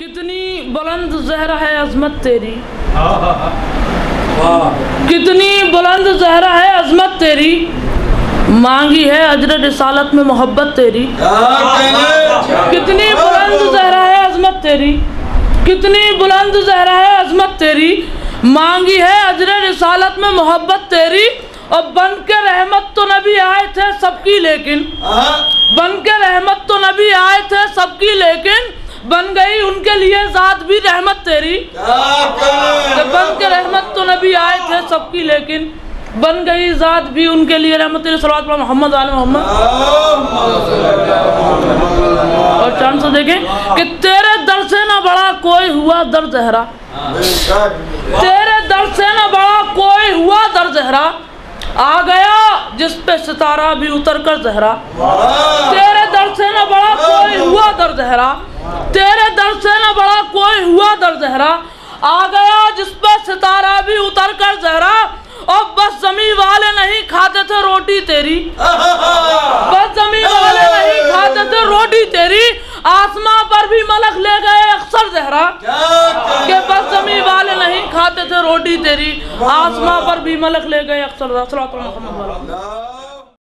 कितनी बुलंद ज़हरा है अज़मत तेरी, कितनी बुलंद ज़हरा है अज़मत तेरी, मांगी है अजर रिसालत में मोहब्बत तेरी। कितनी बुलंद ज़हरा है अज़मत तेरी, कितनी बुलंद ज़हरा है अज़मत तेरी, मांगी है अजर रिसालत में मोहब्बत तेरी। और बन के रहमत तो नबी आए थे सबकी, लेकिन बन के रहमत तो नबी आए थे सबकी, लेकिन बन गई उनके लिए ज़ात भी रहमत तेरी। बन के रहमत तो नबी आए थे सबकी, लेकिन बन गई ज़ात भी उनके लिए रहमत तेरी। सल्लल्लाहु अलैहि मोहम्मद आले मोहम्मद। और चांद से देखें कि तेरे दर से ना बड़ा कोई हुआ दर ज़हरा, तेरे दर से ना बड़ा कोई हुआ दर ज़हरा, आ गया जिस पे सितारा भी उतर कर ज़हरा। तेरे दर से न बड़ा कोई हुआ दर ज़हरा, तेरे दर से न बड़ा कोई हुआ दर ज़हरा, आ गया जिस पे सितारा भी उतर कर ज़हरा। और बस ज़मीन वाले नहीं खाते थे रोटी तेरी, बस ज़मीन वाले नहीं खाते थे रोटी तेरी, आसमां पर भी मलक ले गए अक्सर ज़हरा। के बस ज़मीन वाले नहीं खाते थे रोटी तेरी, आसमां पर भी मलक ले गए अक्सर।